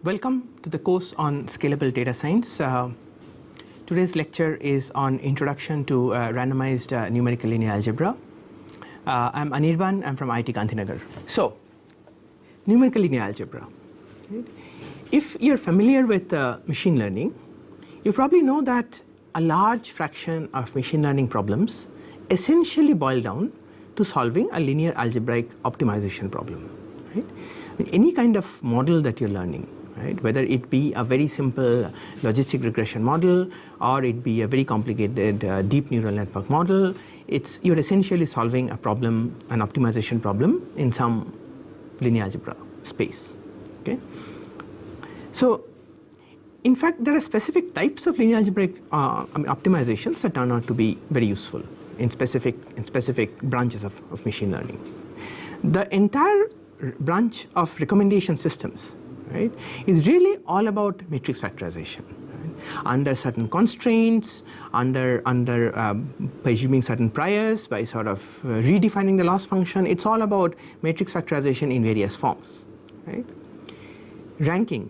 Welcome to the course on Scalable Data Science. Today's lecture is on Introduction to Randomized Numerical Linear Algebra. I'm Anirban, I'm from IIT Gandhinagar. So, numerical linear algebra. Right? If you're familiar with machine learning, you probably know that a large fraction of machine learning problems essentially boil down to solving a linear algebraic optimization problem. Right? I mean, any kind of model that you're learning, right? Whether it be a very simple logistic regression model or it be a very complicated deep neural network model, you're essentially solving a problem, an optimization problem in some linear algebra space. Okay? So, in fact, there are specific types of linear algebraic optimizations that turn out to be very useful in specific branches of machine learning. The entire branch of recommendation systems, right, is really all about matrix factorization. Right? Under certain constraints, under presuming certain priors, by sort of redefining the loss function, it's all about matrix factorization in various forms. Right? Ranking,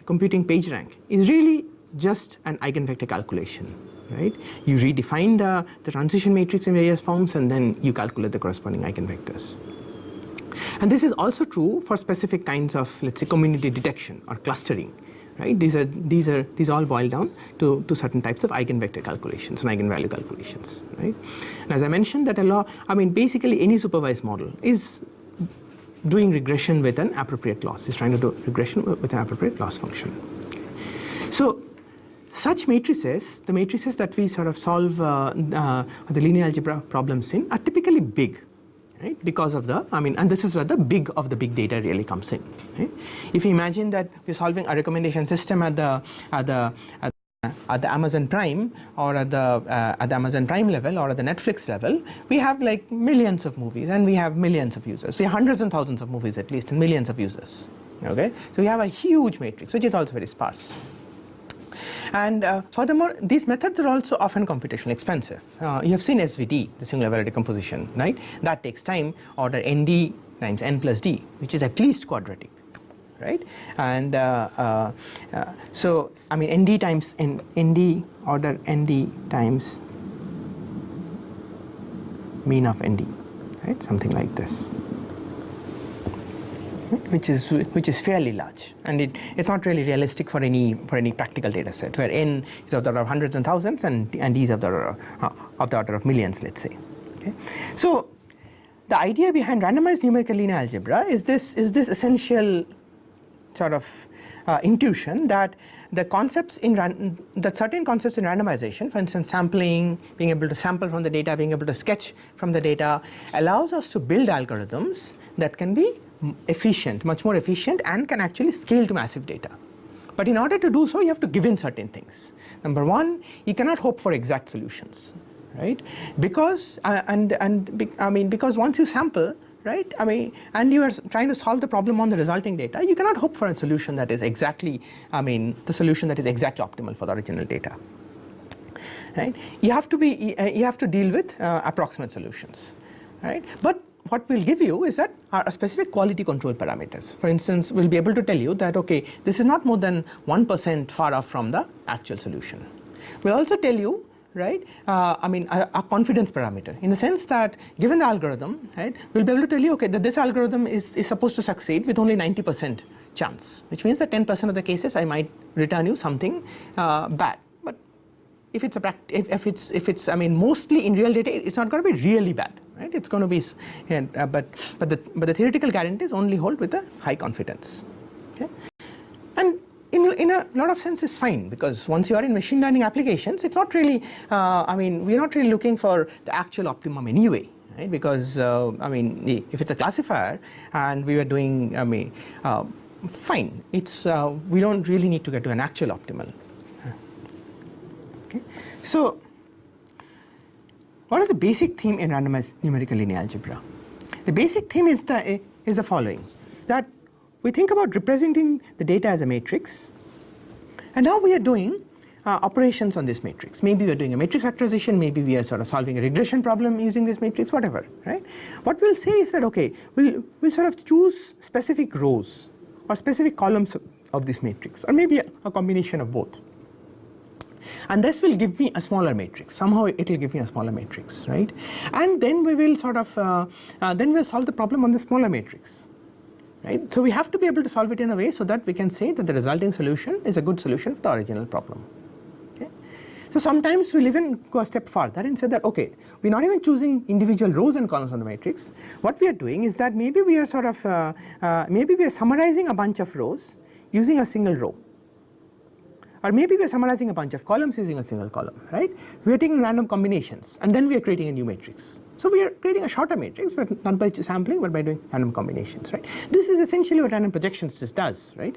computing page rank, is really just an eigenvector calculation. Right? You redefine the transition matrix in various forms and then you calculate the corresponding eigenvectors. And this is also true for specific kinds of, let's say, community detection or clustering. Right? These all boil down to certain types of eigenvector calculations and eigenvalue calculations. Right? And as I mentioned, basically any supervised model is doing regression with an appropriate loss. Is trying to do regression with an appropriate loss function. So, such matrices, the matrices that we sort of solve the linear algebra problems in, are typically big. Right? Because of and this is where the big of the big data really comes in. Right? If you imagine that we're solving a recommendation system at the Amazon Prime or at the Amazon Prime level or at the Netflix level, we have like millions of movies and we have millions of users. We have hundreds and thousands of movies at least and millions of users. Okay, so we have a huge matrix which is also very sparse. And furthermore, these methods are also often computationally expensive. You have seen SVD, the singular value decomposition, right? That takes time, order nd times n plus d, which is at least quadratic, right? And so, nd times nd order nd times mean of nd, right? Something like this. Which is fairly large, and it's not really realistic for any practical data set where n is of the order of hundreds and thousands and d is of the order of millions, let's say. Okay? So the idea behind randomized numerical linear algebra is this essential sort of intuition that the concepts that certain concepts in randomization, for instance sampling, being able to sample from the data, being able to sketch from the data, allows us to build algorithms that can be efficient, much more efficient, and can actually scale to massive data. But in order to do so, you have to give in certain things. Number one, you cannot hope for exact solutions, right? Because because once you sample, right, and you are trying to solve the problem on the resulting data, you cannot hope for a solution that is exactly, the solution that is exactly optimal for the original data. Right? You have to deal with approximate solutions, right? But what we'll give you is that are specific quality control parameters. For instance, we'll be able to tell you that, okay, this is not more than 1% far off from the actual solution. We'll also tell you, right, a confidence parameter, in the sense that given the algorithm, right, we'll be able to tell you, okay, that this algorithm is supposed to succeed with only 90% chance, which means that 10% of the cases I might return you something bad. But if it's mostly in real data, it's not going to be really bad. Right? It's going to be, but the theoretical guarantees only hold with a high confidence. Okay? And in a lot of sense, it's fine, because once you are in machine learning applications, it's not really. We're not really looking for the actual optimum anyway, right? Because if it's a classifier and we were doing, fine. It's we don't really need to get to an actual optimal. Okay, so. What is the basic theme in randomized numerical linear algebra? The basic theme is the following, that we think about representing the data as a matrix, and now we are doing operations on this matrix. Maybe we are doing a matrix factorization, maybe we are sort of solving a regression problem using this matrix, whatever, right? What we'll say is that, okay, we'll sort of choose specific rows or specific columns of this matrix, or maybe a combination of both. And this will give me a smaller matrix. Somehow it will give me a smaller matrix, right? And then we will sort of, then we'll solve the problem on the smaller matrix, right? So we have to be able to solve it in a way so that we can say that the resulting solution is a good solution for the original problem. Okay? So sometimes we'll even go a step further and say that, okay, we're not even choosing individual rows and columns on the matrix. What we are doing is that maybe we are sort of, maybe we are summarizing a bunch of rows using a single row. Or maybe we are summarizing a bunch of columns using a single column, right? We are taking random combinations and then we are creating a new matrix. So we are creating a shorter matrix, but not by sampling, but by doing random combinations, right? This is essentially what random projections just does, right?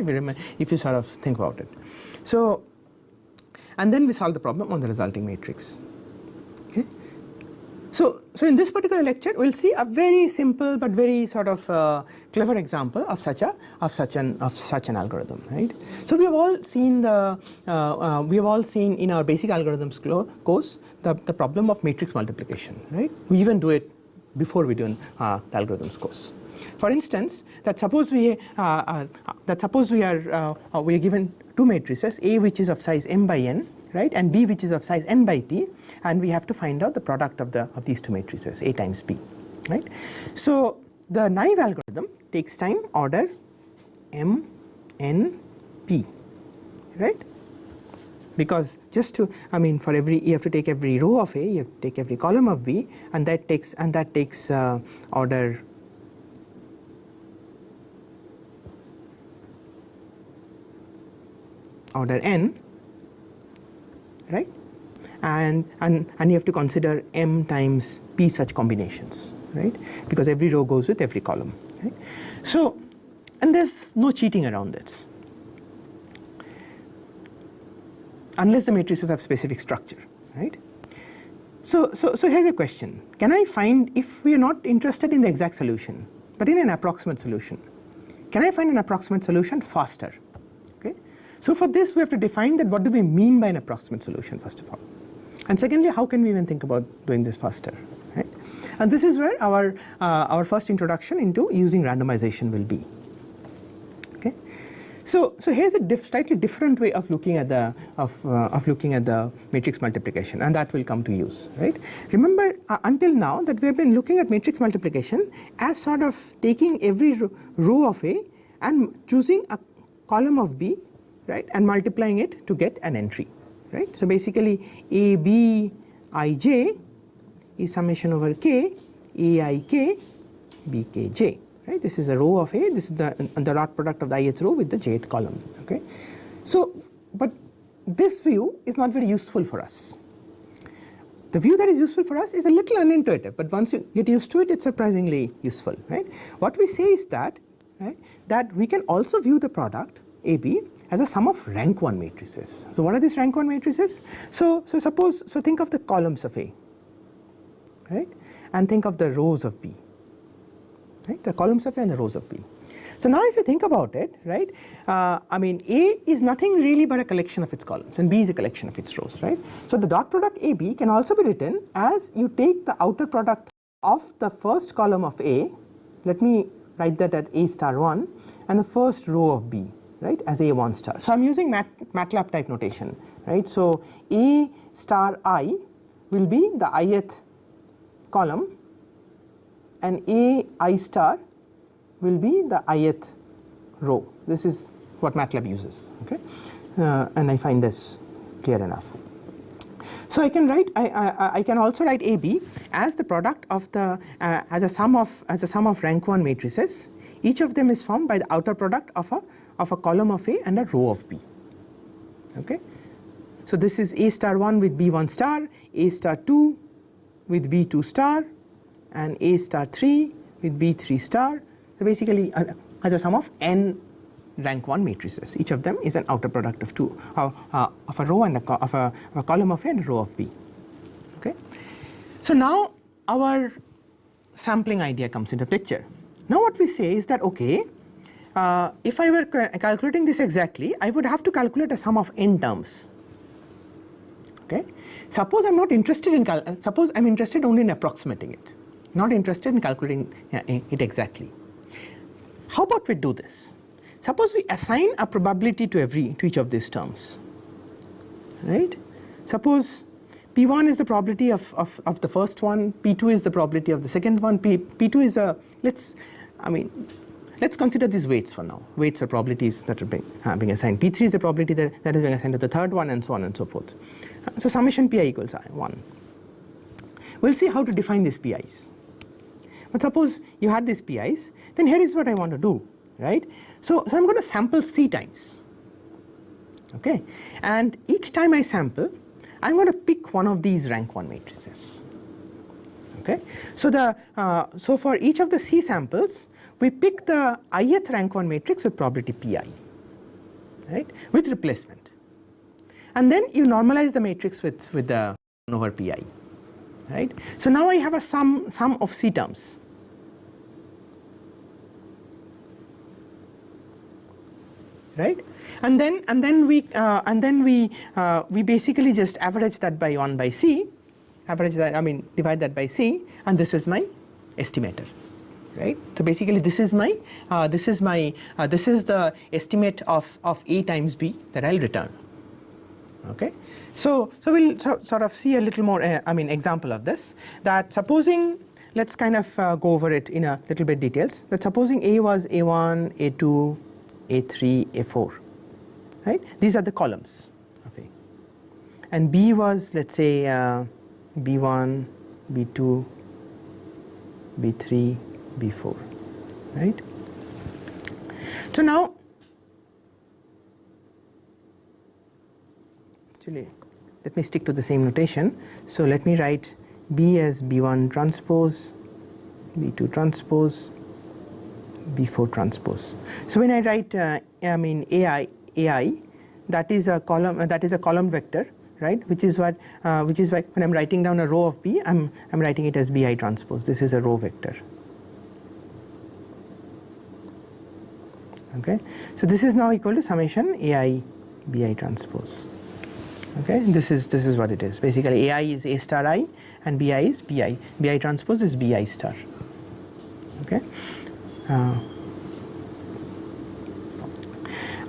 If you sort of think about it. So, and then we solve the problem on the resulting matrix. Okay? So in this particular lecture, we'll see a very simple but very sort of clever example of such an algorithm, right? So we have all seen in our basic algorithms course the problem of matrix multiplication, right? We even do it before we do the algorithms course. For instance, suppose we are given two matrices, A which is of size m by n, right, and B which is of size n by p, and we have to find out the product of these two matrices, A times B, right? So the naive algorithm takes time order m n p, right? Because just to, I mean, for every, you have to take every row of A, you have to take every column of B, and that takes order n, right? And you have to consider m times p such combinations, right? Because every row goes with every column, right? So, and there's no cheating around this, unless the matrices have specific structure, right? So here's a question: can I find, if we are not interested in the exact solution, but in an approximate solution, can I find an approximate solution faster? Okay. So for this, we have to define that what do we mean by an approximate solution, first of all. And secondly, how can we even think about doing this faster, right? And this is where our first introduction into using randomization will be. Okay. So here's a slightly different way of looking at the matrix multiplication, and that will come to use, right? Remember, until now that we have been looking at matrix multiplication as sort of taking every row of A and choosing a column of B, right, and multiplying it to get an entry, right? So basically A B I J is summation over K A I K B K J, right? This is a row of A, this is the dot product of the ith row with the jth column, okay? So, but this view is not very useful for us. The view that is useful for us is a little unintuitive, but once you get used to it, it's surprisingly useful, right? What we say is that, right, that we can also view the product AB as a sum of rank 1 matrices. So what are these rank 1 matrices? So think of the columns of A, right, and think of the rows of B, right, the columns of A and the rows of B. So now if you think about it, right, I mean, A is nothing really but a collection of its columns, and B is a collection of its rows, right? So the dot product AB can also be written as you take the outer product of the first column of A, let me write that at A star 1, and the first row of B, right, as A1 star. So I'm using MATLAB type notation, right? So A star I will be the ith column, and A I star will be the ith row. This is what MATLAB uses, okay? And I find this clear enough. So I can write, I can also write AB as the product of the as a sum of rank 1 matrices. Each of them is formed by the outer product of a column of A and a row of B. Okay. So this is A star 1 with B1 star, A star 2 with B2 star, and A star 3 with B3 star. So basically as a sum of n rank 1 matrices. Each of them is an outer product of of a row and of a column of A and a row of B. Okay. So now our sampling idea comes into picture. Now what we say is that, okay, if I were calculating this exactly, I would have to calculate a sum of n terms. Okay. Suppose I'm not interested in suppose I'm interested only in approximating it, not interested in calculating it exactly. How about we do this? suppose we assign a probability to each of these terms, right? Suppose P1 is the probability of the first one, P2 is the probability of the second one, P2 is a, let's consider these weights for now. Weights are probabilities that are being assigned. P3 is the probability that is being assigned to the third one, and so on and so forth. So summation Pi equals 1. We'll see how to define these Pi's. But suppose you had these Pi's, then here is what I want to do, right? So I'm going to sample 3 times, okay? And each time I sample, I'm going to pick one of these rank 1 matrices, okay? So for each of the C samples, we pick the ith rank 1 matrix with probability Pi, right, with replacement. And then you normalize the matrix with the 1 over Pi, right? So now I have a sum of C terms. Right, and then we basically just average that by 1 by C, divide that by C, and this is my estimator, right? So basically this is the estimate of A times B that I'll return. Okay, so we'll sort of see a little more example of this. That supposing, let's kind of go over it in a little bit details. That supposing A was A1, A2, A3, A4, right? These are the columns, okay. And B was, let's say, B1, B2, B3, B4, right? So now, actually, let me stick to the same notation. So let me write B as B1 transpose, B2 transpose, B4 transpose. So when I write AI, that is a column vector, right? Which is why when I'm writing down a row of B, I'm writing it as BI transpose. This is a row vector. Okay, so this is now equal to summation AI BI transpose. Okay, this is what it is. Basically, AI is A star I, and BI is BI. BI transpose is BI star. Okay.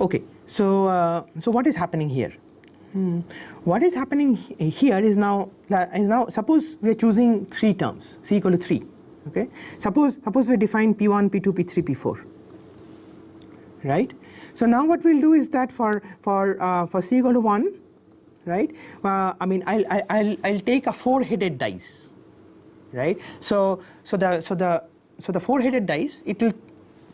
Okay, so what is happening here? What is happening here is now suppose we are choosing 3 terms, C equal to 3. Okay, suppose we define P1, P2, P3, P4. Right. So now what we'll do is that for C equal to 1, right? I'll take a 4-headed dice, right? So the 4-headed dice, it will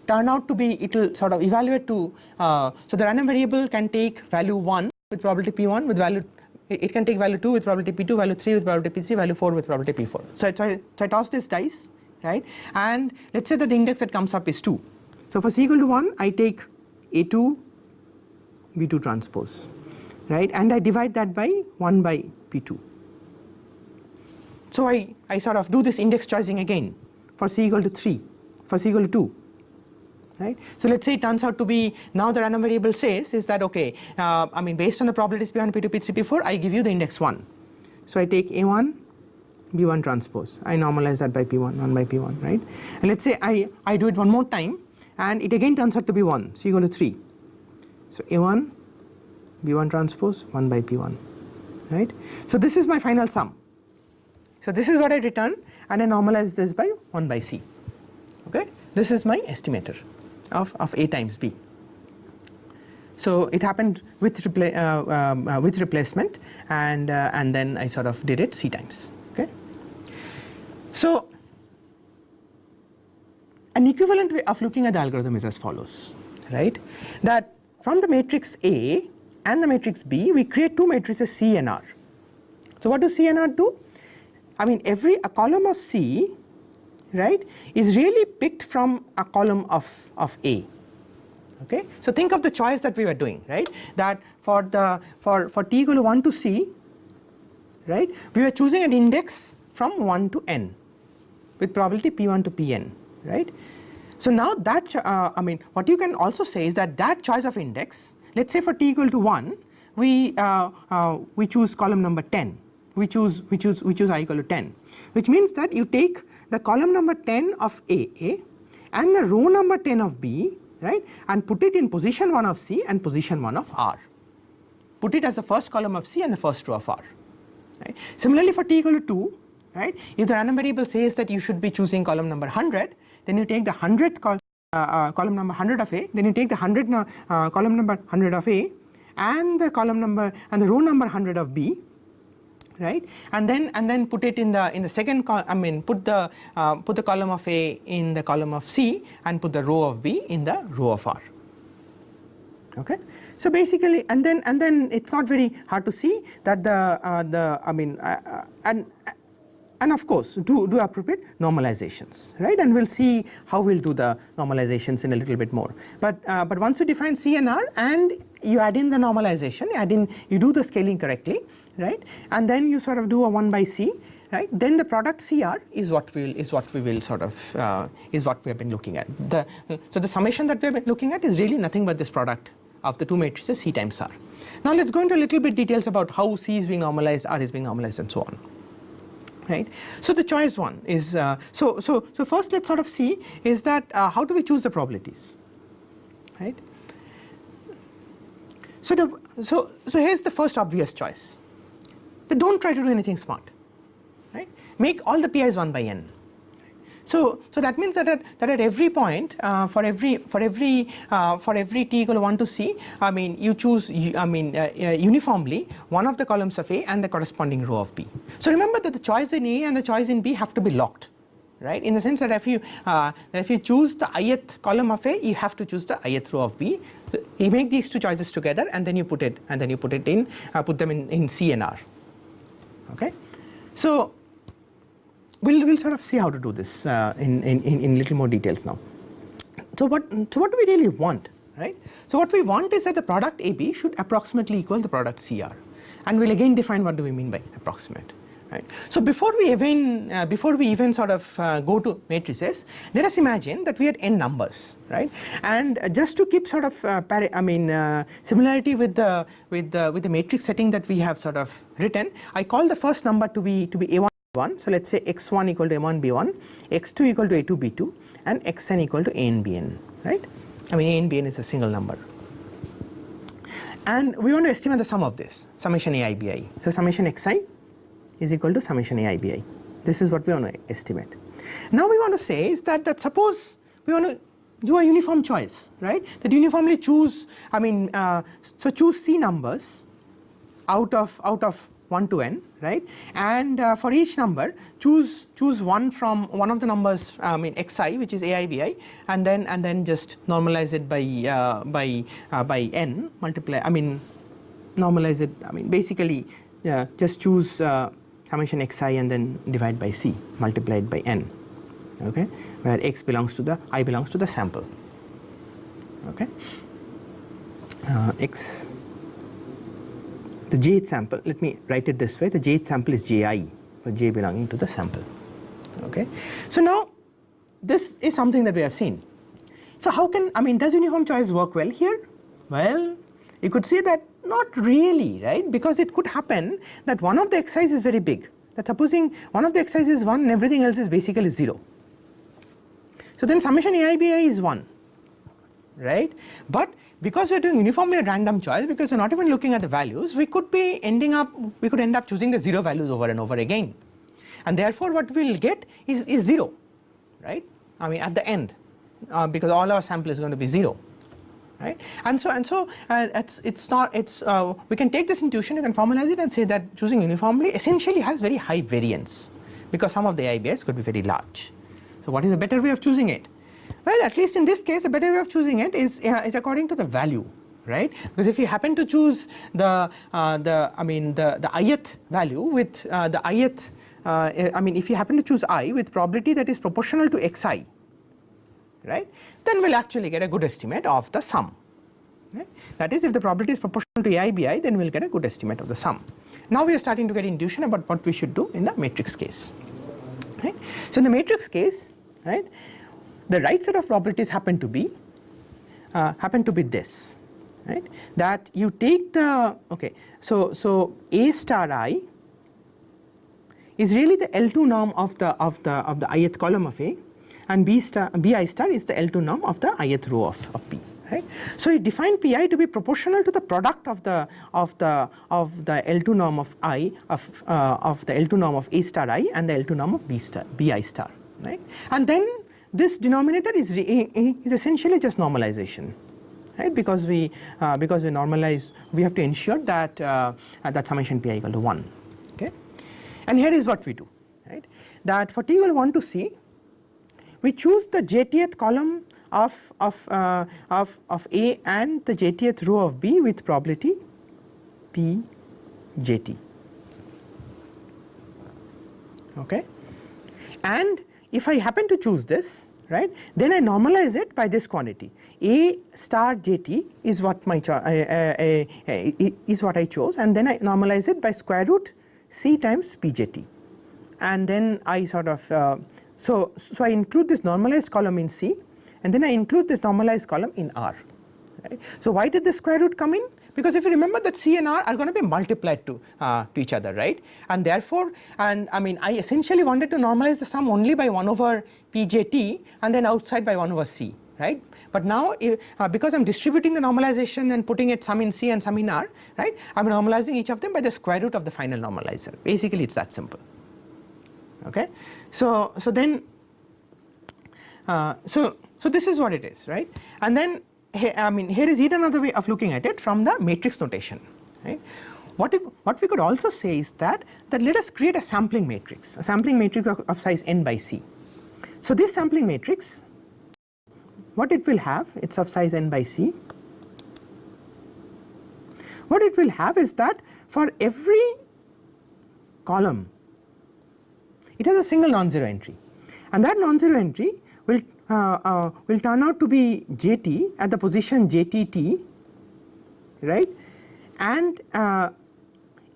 turn out to be, it will sort of evaluate to, so the random variable can take value 1 with probability P1 with value, it can take value 2 with probability P2, value 3 with probability P3, value 4 with probability P4. So I toss this dice, right? And let's say that the index that comes up is 2. So for C equal to 1, I take A2, B2 transpose, right? And I divide that by 1 by P2. So I sort of do this index choosing again for C equal to 3, for C equal to 2. Right? So let's say it turns out to be, now the random variable says is that, okay, based on the probabilities P1, P2, P3, P4, I give you the index 1. So I take A1, B1 transpose. I normalize that by P1, 1 by P1, right? And let's say I do it one more time, and it again turns out to be 1, so equal to 3. So A1, B1 transpose, 1 by P1, right? So this is my final sum. So this is what I return, and I normalize this by 1 by C. Okay? This is my estimator of A times B. So it happened with replacement, and then I sort of did it C times. Okay. So an equivalent way of looking at the algorithm is as follows, right? That from the matrix A and the matrix B, we create 2 matrices C and R. So what do C and R do? A column of C, right, is really picked from a column of A. Okay, so think of the choice that we were doing, right? That for t equal to 1 to C, right, we were choosing an index from 1 to n with probability P1 to Pn, right? So now that what you can also say is that choice of index, let's say for t equal to 1, we choose column number 10. We choose I equal to 10, which means that you take the column number 10 of A and the row number 10 of B right, and put it in position 1 of C and position 1 of R. Put it as the first column of C and the first row of R. Right. Similarly, for t equal to 2, right, if the random variable says that you should be choosing column number 100, then you take the 100th column number 100 of A, then you take the column number 100 of A and the column number and the row number 100 of B, right, and then put it in the second column. Put the column of A in the column of C and put the row of B in the row of R. Okay. So basically, and then it's not very hard to see that and of course do appropriate normalizations, right, and we'll see how we'll do the normalizations in a little bit more. But once you define C and R and you add in the normalization, you do the scaling correctly, right, and then you sort of do a 1 by C, right, then the product CR is what we will sort of is what we have been looking at. So the summation that we have been looking at is really nothing but this product of the two matrices C times R. Now let's go into a little bit details about how C is being normalized, R is being normalized, and so on. Right. So the choice one is so first let's sort of see is that how do we choose the probabilities, right? So here's the first obvious choice. But don't try to do anything smart, right? Make all the PIs 1 by n. So that means that at every point for every t equal to 1 to C, you choose uniformly one of the columns of A and the corresponding row of B. So remember that the choice in A and the choice in B have to be locked, right? In the sense that if you choose the ith column of A, you have to choose the ith row of B. You make these two choices together and then you put them in C and R. Okay, so we'll sort of see how to do this in little more details now. So what do we really want, right? So what we want is that the product AB should approximately equal the product CR, and we'll again define what do we mean by approximate, right? So before we even sort of go to matrices, let us imagine that we had n numbers, right? And just to keep sort of similarity with the matrix setting that we have sort of written, I call the first number to be A1. So let's say x1 equal to a1 b1, x2 equal to a2 b2, and xn equal to an bn, right? A and bn is a single number, and we want to estimate the sum of this, summation ai bi. So summation xi is equal to summation ai bi. This is what we want to estimate. Now we want to say is that suppose we want to do a uniform choice, right? That uniformly choose so choose C numbers out of 1 to n, right, and for each number choose one from one of the numbers xi, which is ai bi, and then just normalize it by n, multiply, normalize it, basically just choose summation xi and then divide by C, multiplied by n, okay, where I belongs to the sample, okay, the jth sample, let me write it this way, the jth sample is ji, for j belonging to the sample, okay. So now this is something that we have seen. So how can, does uniform choice work well here? Well, you could say that not really, right, because it could happen that one of the x's is very big, that supposing one of the x's is 1 and everything else is basically 0. So then summation ai bi is 1, right, but because we are doing uniformly a random choice, because we are not even looking at the values, we could end up choosing the 0 values over and over again, and therefore what we will get is 0, right, at the end, because all our sample is going to be 0, right, and so we can take this intuition, you can formalize it and say that choosing uniformly essentially has very high variance, because some of the AIBIs could be very large. So what is a better way of choosing it? Well, at least in this case, a better way of choosing it is according to the value, right? Because if you happen to choose the ith value with the ith, if you happen to choose I with probability that is proportional to xi, right, then we'll actually get a good estimate of the sum. Right? That is, if the probability is proportional to ai bi, then we'll get a good estimate of the sum. Now we are starting to get intuition about what we should do in the matrix case. Right? So in the matrix case, right, the right set of probabilities happen to be this, right? That you take the so A star I is really the L2 norm of the ith column of A, and bi star is the L2 norm of the ith row of P. Right. So we define Pi to be proportional to the product of the L2 norm of I of the L2 norm of A star I and the L2 norm of Bi star, right? And then this denominator is essentially just normalization, right? Because we normalize, we have to ensure that that summation Pi equal to 1. Okay, and here is what we do, right? That for t equal to 1 to c, we choose the jth column of A and the jth row of B with probability P jt. Okay, and if I happen to choose this, right, then I normalize it by this quantity. A star jt is what my is what I chose, and then I normalize it by square root c times p jt, and then I sort of so I include this normalized column in C, and then I include this normalized column in R. Right. So why did the square root come in? Because if you remember that C and R are going to be multiplied to each other, right? And therefore, and I mean, I essentially wanted to normalize the sum only by 1 over Pjt and then outside by 1 over C, right? But now, because I'm distributing the normalization and putting it some in C and some in R, right? I'm normalizing each of them by the square root of the final normalizer. Basically, it's that simple. Okay, so then, so this is what it is, right? And then, I mean, here is yet another way of looking at it from the matrix notation, right? What we could also say is that let us create a sampling matrix of size n by c. So this sampling matrix, what it will have, it's of size n by c. What it will have is that for every column, it has a single non-zero entry, and that non-zero entry will turn out to be jt at the position jtt, right, and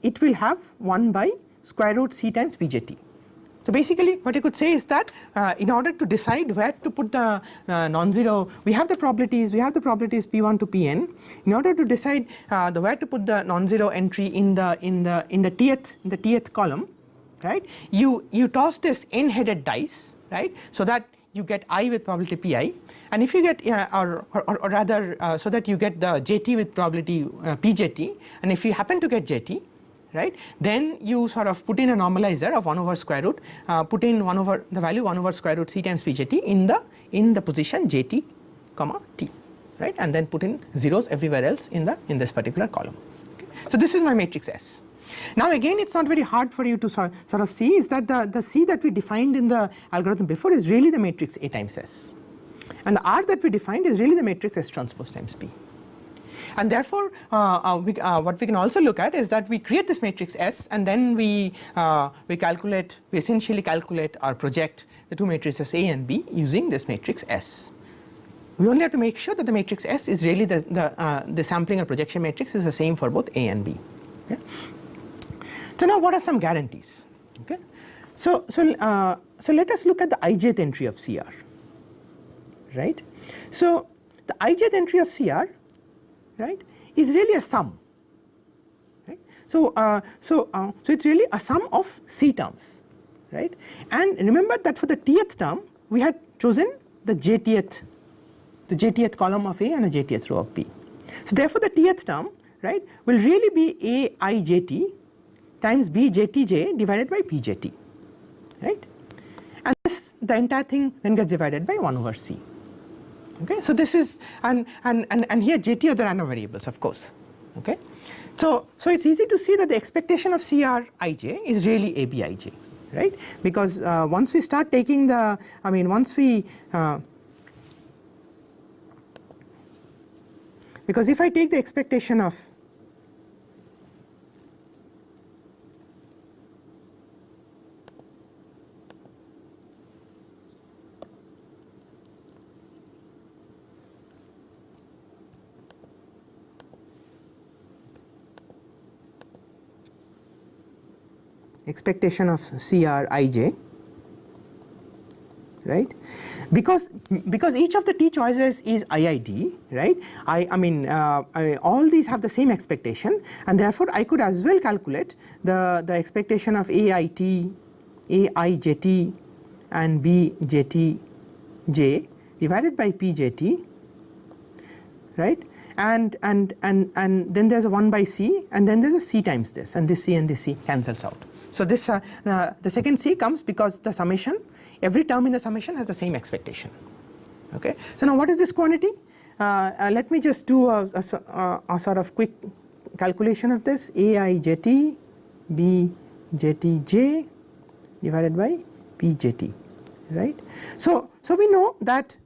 it will have 1 by square root c times pjt. So basically what you could say is that in order to decide where to put the non-zero, we have the probabilities p1 to pn. In order to decide where to put the non-zero entry in the tth column, right, you toss this n-headed dice, right, so that you get I with probability pi, and if you get or rather so that you get the jt with probability pjt, and if you happen to get jt, right, then you sort of put in a normalizer of 1 over square root, put in the value 1 over square root c times pjt in the position jt comma t, right, and then put in zeros everywhere else in this particular column. Okay. So this is my matrix S. Now again, it's not very hard for you to sort of see is that the C that we defined in the algorithm before is really the matrix A times S, and the R that we defined is really the matrix S transpose times P. And therefore, what we can also look at is that we create this matrix S, and then we essentially calculate or project the two matrices A and B using this matrix S. We only have to make sure that the matrix S is really the sampling or projection matrix is the same for both A and B. Okay. So now what are some guarantees? Okay, so let us look at the ijth entry of CR, right? So the ijth entry of CR, right, is really a sum, right? So it's really a sum of C terms, right? And remember that for the tth term we had chosen the jth column of A and the jth row of B. So therefore the tth term, right, will really be Aijt times Bjtj divided by Pjt, right, and the entire thing then gets divided by 1 over C. Okay, so this is and here jt are the random variables, of course. Okay, so it's easy to see that the expectation of CRij is really ABij, right, because once we start taking the, I mean, once we because if I take the expectation of CRij, right, because each of the t choices is IID, right, I mean all these have the same expectation, and therefore I could as well calculate the expectation of AIT, Aijt and Bjt j divided by pjt, right? And then there's a 1 by c, and then there's a c times this, and this c cancels out. So this the second c comes because the summation, every term in the summation has the same expectation. Okay. So now what is this quantity? Let me just do a sort of quick calculation of this. aijt bjtj divided by pjt, right? So we know that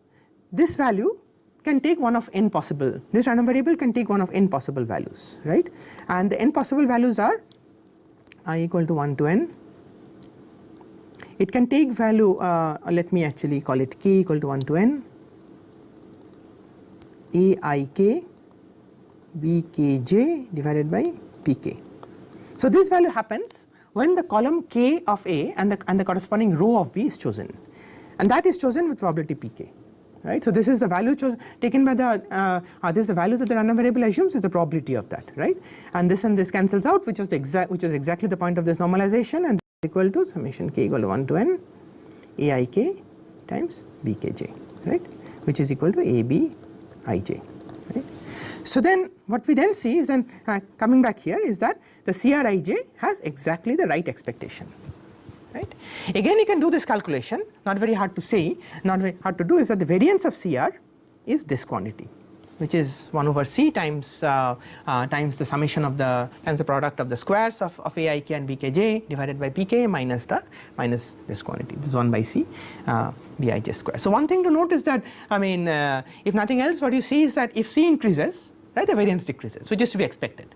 this value can take one of n possible, this random variable can take one of n possible values, right? And the n possible values are I equal to 1 to n. It can take value, let me actually call it k equal to 1 to n, aik bkj divided by pk. So this value happens when the column k of A and the corresponding row of B is chosen, and that is chosen with probability pk. Right. So this is the value taken by the this is the value that the random variable assumes is the probability of that, right? And this cancels out, which is exactly the point of this normalization, and equal to summation k equal to 1 to n aik times bkj, right? Which is equal to abij, right? So then what we then see is, then coming back here, is that the crij has exactly the right expectation. Right. Again, you can do this calculation, not very hard to say, not very hard to do, is that the variance of CR is this quantity, which is 1 over c times times the summation of times the product of the squares of aik and bkj divided by pk minus this quantity, this 1 by c bij square. So one thing to note is that, I mean, if nothing else, what you see is that if c increases, right, the variance decreases, which is to be expected.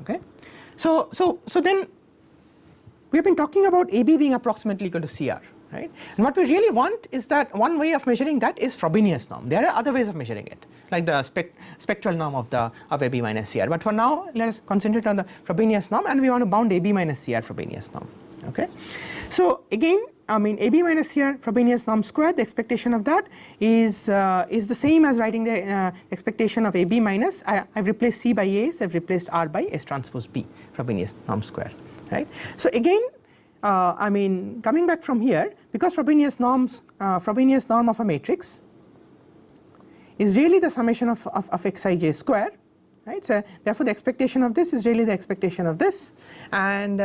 Okay. So then we have been talking about AB being approximately equal to CR, right? And what we really want is that one way of measuring that is Frobenius norm. There are other ways of measuring it, like the spectral norm of AB minus CR. But for now, let us concentrate on the Frobenius norm, and we want to bound AB minus CR Frobenius norm. Okay. So again, I mean, AB minus CR Frobenius norm squared, the expectation of that is the same as writing the expectation of AB minus. I've replaced C by A, so I've replaced R by S transpose B Frobenius norm square. Right. So again, I mean, coming back from here, because Frobenius norm of a matrix is really the summation of xij square, right? So therefore the expectation of this is really the expectation of this, and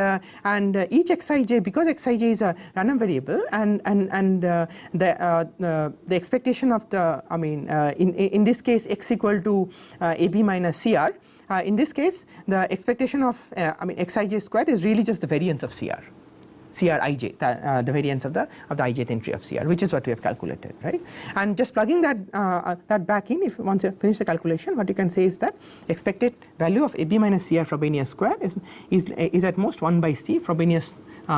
each xij, because xij is a random variable, and the expectation of the, I mean, in this case x equal to AB minus CR. In this case, the expectation of I mean xij squared is really just the variance of crij, the variance of the ijth entry of CR, which is what we have calculated, right? And just plugging that back in, if once you finish the calculation, what you can say is that expected value of AB minus CR Frobenius square is at most 1 by c Frobenius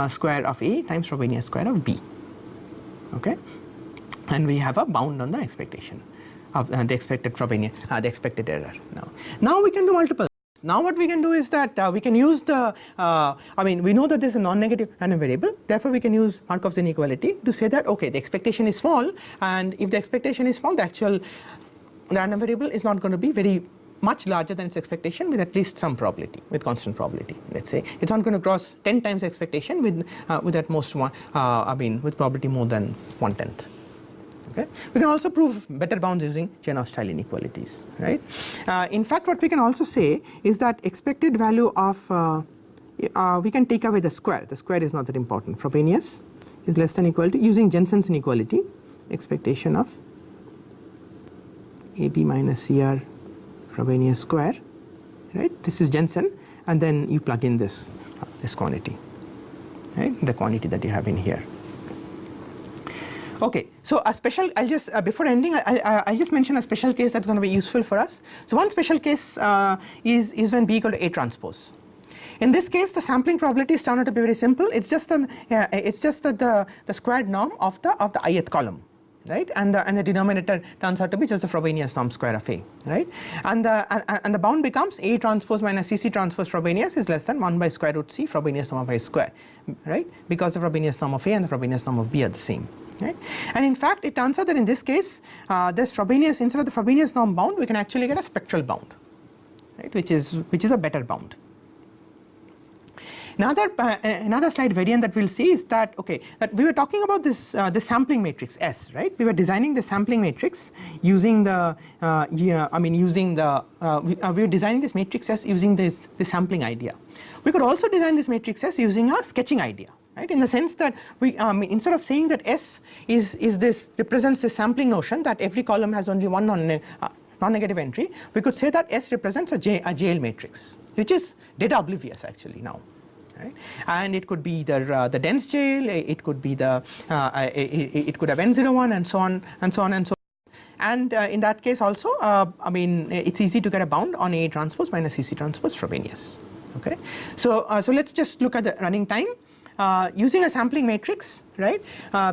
square of A times Frobenius square of B. Okay, and we have a bound on the expectation of the expected Frobenius, the expected error. Now we can do multiple. Now what we can do is that we can use the, I mean, we know that this is a non-negative random variable, therefore we can use Markov's inequality to say that, okay, the expectation is small, and if the expectation is small, the random variable is not going to be very much larger than its expectation with at least some probability, with constant probability. Let's say it's not going to cross 10 times expectation with at most one, I mean, with probability more than 1/10. Okay. We can also prove better bounds using Chernoff-style inequalities, right? In fact, what we can also say is that expected value of, we can take away the square. The square is not that important. Frobenius is less than or equal to, using Jensen's inequality, expectation of AB minus CR Frobenius square, right? This is Jensen, and then you plug in this quantity, right? The quantity that you have in here. Okay, so a special, I'll just, before ending, I'll just mention a special case that's going to be useful for us. So one special case is when B equal to A transpose. In this case, the sampling probabilities turn out to be very simple. It's just the squared norm of the ith column, right? And the denominator turns out to be just the Frobenius norm square of A, right? And the bound becomes A transpose minus CC transpose Frobenius is less than 1 by square root C Frobenius norm of A square, right? Because the Frobenius norm of A and the Frobenius norm of B are the same. Right? And in fact, it turns out that in this case, this Frobenius, instead of the Frobenius norm bound, we can actually get a spectral bound, right? Which is a better bound. Another slight variant that we'll see is that, okay, that we were talking about this this sampling matrix S, right? We were designing the sampling matrix using the we were designing this matrix S using this sampling idea. We could also design this matrix S using a sketching idea, right? In the sense that we instead of saying that S is this represents the sampling notion that every column has only one non-negative entry, we could say that S represents a JL matrix, which is data oblivious actually now. Right? And it could be the dense JL, it could be it could have N01 and so on and so on and so on. And in that case also, I mean, it's easy to get a bound on A transpose minus CC transpose Frobenius. Okay, so let's just look at the running time. Using a sampling matrix, right?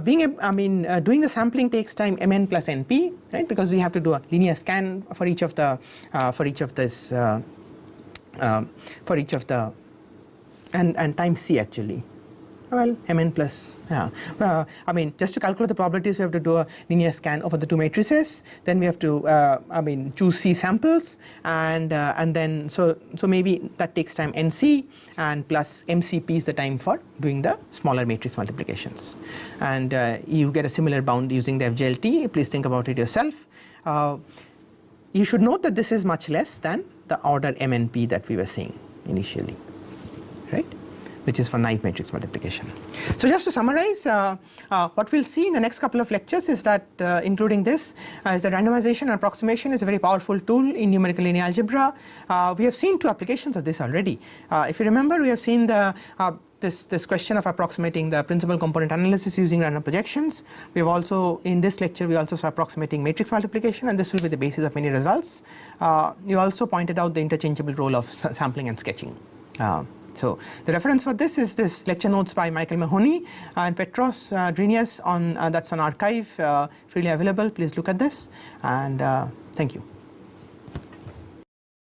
Doing the sampling takes time mn plus np, right? Because we have to do a linear scan for each of the and time c actually. Well, mn plus, yeah. I mean, just to calculate the probabilities, we have to do a linear scan over the two matrices. Then we have to, choose C samples, and then so maybe that takes time nc, and plus mcp is the time for doing the smaller matrix multiplications. And you get a similar bound using the FJLT. Please think about it yourself. You should note that this is much less than the order MNP that we were saying initially, right? Which is for naive matrix multiplication. So just to summarize, what we'll see in the next couple of lectures is that, including this, is that randomization and approximation is a very powerful tool in numerical linear algebra. We have seen two applications of this already. If you remember, we have seen this question of approximating the principal component analysis using random projections. We have also, in this lecture, we also saw approximating matrix multiplication, and this will be the basis of many results. You also pointed out the interchangeable role of sampling and sketching. So the reference for this is this lecture notes by Michael Mahoney and Petros Drinius on that's on archive, freely available. Please look at this, and thank you.